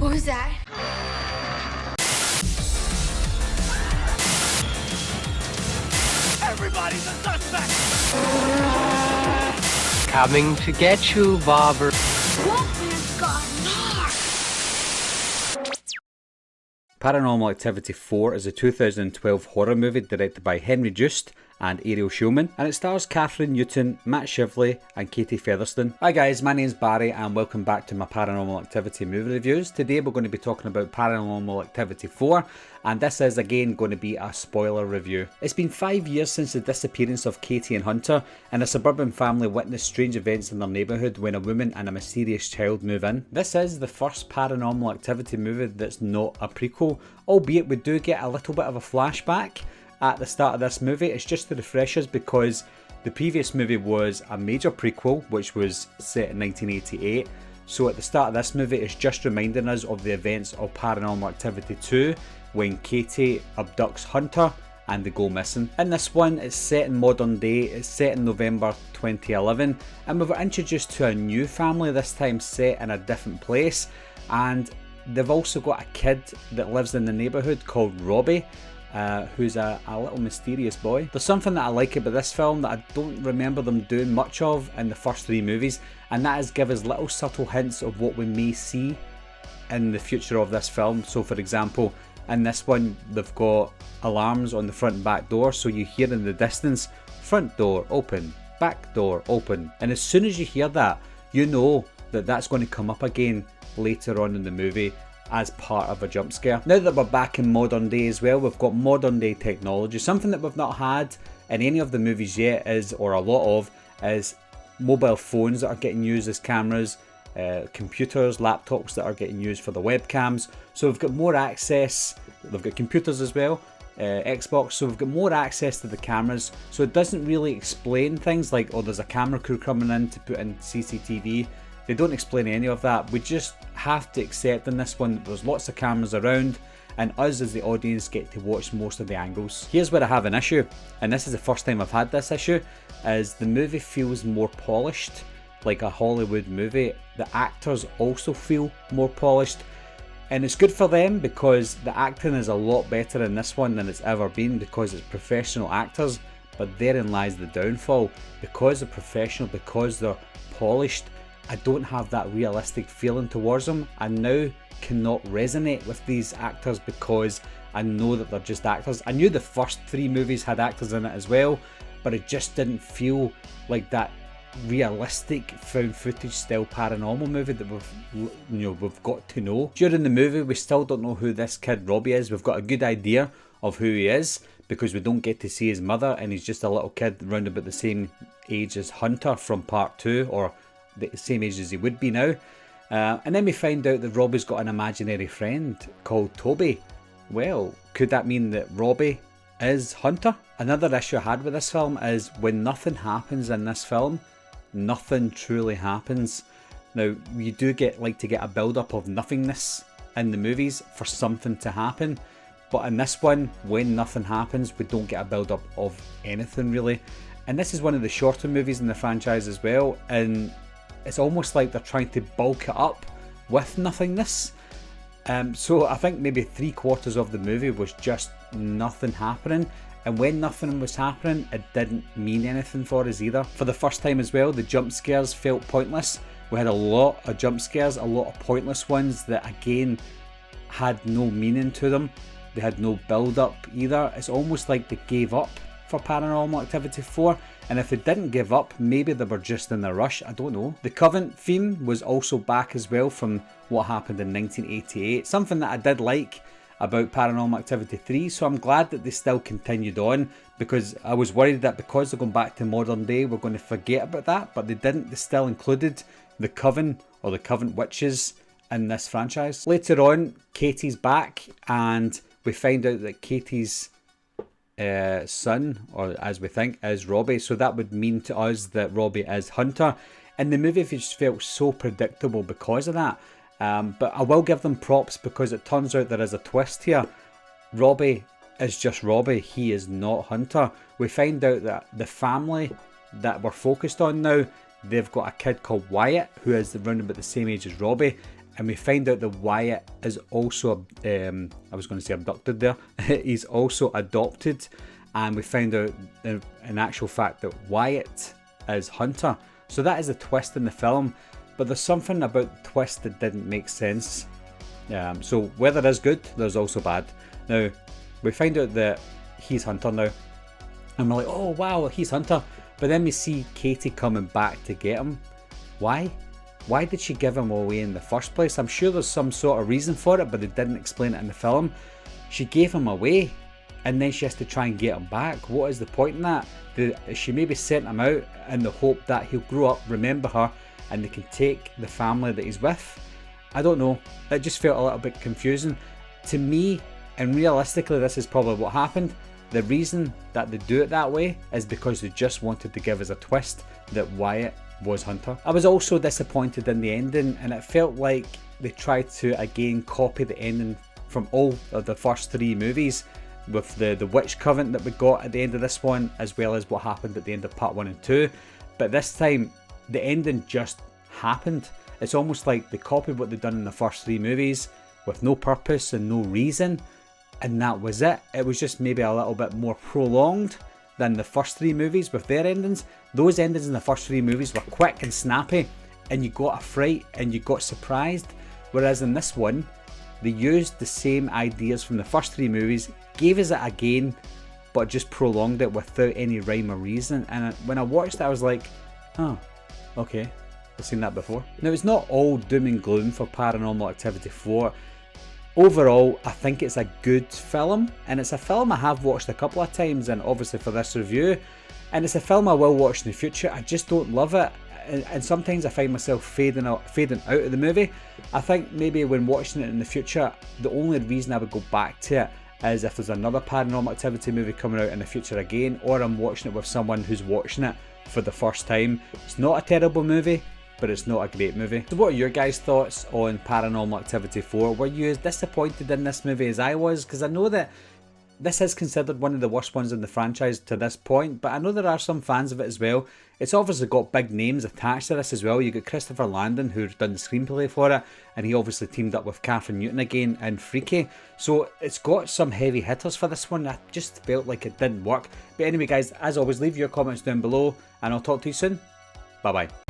What was that? Everybody's a suspect! Coming to get you, Bobber. Wolfman's got Nards. Paranormal Activity 4 is a 2012 horror movie directed by Henry Joost and Ariel Schulman, and it stars Kathryn Newton, Matt Shively and Katie Featherston. Hi guys, my name's Barry and welcome back to my Paranormal Activity movie reviews. Today we're going to be talking about Paranormal Activity 4, and this is again going to be a spoiler review. It's been 5 years since the disappearance of Katie and Hunter, and a suburban family witness strange events in their neighbourhood when a woman and a mysterious child move in. This is the first Paranormal Activity movie that's not a prequel, albeit we do get a little bit of a flashback at the start of this movie. It's just to refresh us because the previous movie was a major prequel which was set in 1988. So at the start of this movie it's just reminding us of the events of Paranormal Activity 2 when Katie abducts Hunter and they go missing. In this one it's set in modern day, it's set in November 2011 and we were introduced to a new family, this time set in a different place, and they've also got a kid that lives in the neighbourhood called Robbie. Who's a little mysterious boy. There's something that I like about this film that I don't remember them doing much of in the first three movies, and that is give us little subtle hints of what we may see in the future of this film. So for example, in this one they've got alarms on the front and back door, so you hear in the distance, front door open, back door open, and as soon as you hear that, you know that that's going to come up again later on in the movie as part of a jump scare. Now that we're back in modern day as well, we've got modern day technology. Something that we've not had in any of the movies yet is, or a lot of, is mobile phones that are getting used as cameras, computers, laptops that are getting used for the webcams. So we've got more access, they've got computers as well, Xbox, so we've got more access to the cameras. So it doesn't really explain things like, oh there's a camera crew coming in to put in CCTV. They don't explain any of that. We just have to accept in this one that there's lots of cameras around and us as the audience get to watch most of the angles. Here's where I have an issue, and this is the first time I've had this issue, is the movie feels more polished, like a Hollywood movie. The actors also feel more polished, and it's good for them because the acting is a lot better in this one than it's ever been because it's professional actors, but therein lies the downfall. Because they're professional, because they're polished, I don't have that realistic feeling towards them. I now cannot resonate with these actors because I know that they're just actors. I knew the first three movies had actors in it as well, but it just didn't feel like that realistic found footage style paranormal movie that we've got to know. During the movie we still don't know who this kid Robbie is. We've got a good idea of who he is because we don't get to see his mother, and he's just a little kid around about the same age as Hunter from part 2, or the same age as he would be now. And then we find out that Robbie's got an imaginary friend called Toby. Well, could that mean that Robbie is Hunter? Another issue I had with this film is when nothing happens in this film, nothing truly happens. Now, you do like to get a build-up of nothingness in the movies for something to happen, but in this one, when nothing happens, we don't get a build-up of anything really. And this is one of the shorter movies in the franchise as well, and it's almost like they're trying to bulk it up with nothingness. So I think maybe 3/4 of the movie was just nothing happening, and when nothing was happening it didn't mean anything for us either. For the first time as well, the jump scares felt pointless. We had a lot of jump scares, a lot of pointless ones that again had no meaning to them. They had no build up either. It's almost like they gave up for Paranormal Activity 4, and if they didn't give up, maybe they were just in a rush, I don't know. The Covenant theme was also back as well from what happened in 1988, something that I did like about Paranormal Activity 3, so I'm glad that they still continued on, because I was worried that because they're going back to modern day we're going to forget about that, but they didn't. They still included the Coven, or the Covenant witches, in this franchise. Later on, Katie's back and we find out that Katie's son, or as we think, is Robbie, so that would mean to us that Robbie is Hunter, and the movie just felt so predictable because of that. But I will give them props because it turns out there is a twist here. Robbie is just Robbie, he is not Hunter. We find out that the family that we're focused on now, they've got a kid called Wyatt who is around about the same age as Robbie, and we find out that Wyatt is also, I was going to say abducted there, he's also adopted, and we find out in actual fact that Wyatt is Hunter. So that is a twist in the film, but there's something about the twist that didn't make sense. So where there is good, there's also bad. Now, we find out that he's Hunter now, and we're like, oh wow, he's Hunter, but then we see Katie coming back to get him. Why? Why did she give him away in the first place? I'm sure there's some sort of reason for it, but they didn't explain it in the film. She gave him away, and then she has to try and get him back. What is the point in that? She maybe sent him out in the hope that he'll grow up, remember her, and they can take the family that he's with. I don't know. It just felt a little bit confusing to me, and realistically this is probably what happened. The reason that they do it that way is because they just wanted to give us a twist that Wyatt was Hunter. I was also disappointed in the ending, and it felt like they tried to again copy the ending from all of the first three movies, with the witch covenant that we got at the end of this one, as well as what happened at the end of part 1 and 2. But this time the ending just happened. It's almost like they copied what they'd done in the first three movies with no purpose and no reason, and that was it. It was just maybe a little bit more prolonged than the first three movies with their endings. Those endings in the first three movies were quick and snappy, and you got a fright and you got surprised, whereas in this one they used the same ideas from the first three movies, gave us it again, but just prolonged it without any rhyme or reason. And when I watched it I was like, oh, okay, I've seen that before. Now, it's not all doom and gloom for Paranormal Activity 4. Overall, I think it's a good film, and it's a film I have watched a couple of times, and obviously for this review, and it's a film I will watch in the future. I just don't love it, and sometimes I find myself fading out of the movie. I think maybe when watching it in the future, the only reason I would go back to it is if there's another Paranormal Activity movie coming out in the future again, or I'm watching it with someone who's watching it for the first time. It's not a terrible movie, but it's not a great movie. So what are your guys' thoughts on Paranormal Activity 4? Were you as disappointed in this movie as I was? Because I know that this is considered one of the worst ones in the franchise to this point, but I know there are some fans of it as well. It's obviously got big names attached to this as well. You got Christopher Landon, who's done the screenplay for it, and he obviously teamed up with Kathryn Newton again in Freaky. So it's got some heavy hitters for this one. I just felt like it didn't work. But anyway guys, as always, leave your comments down below, and I'll talk to you soon. Bye bye.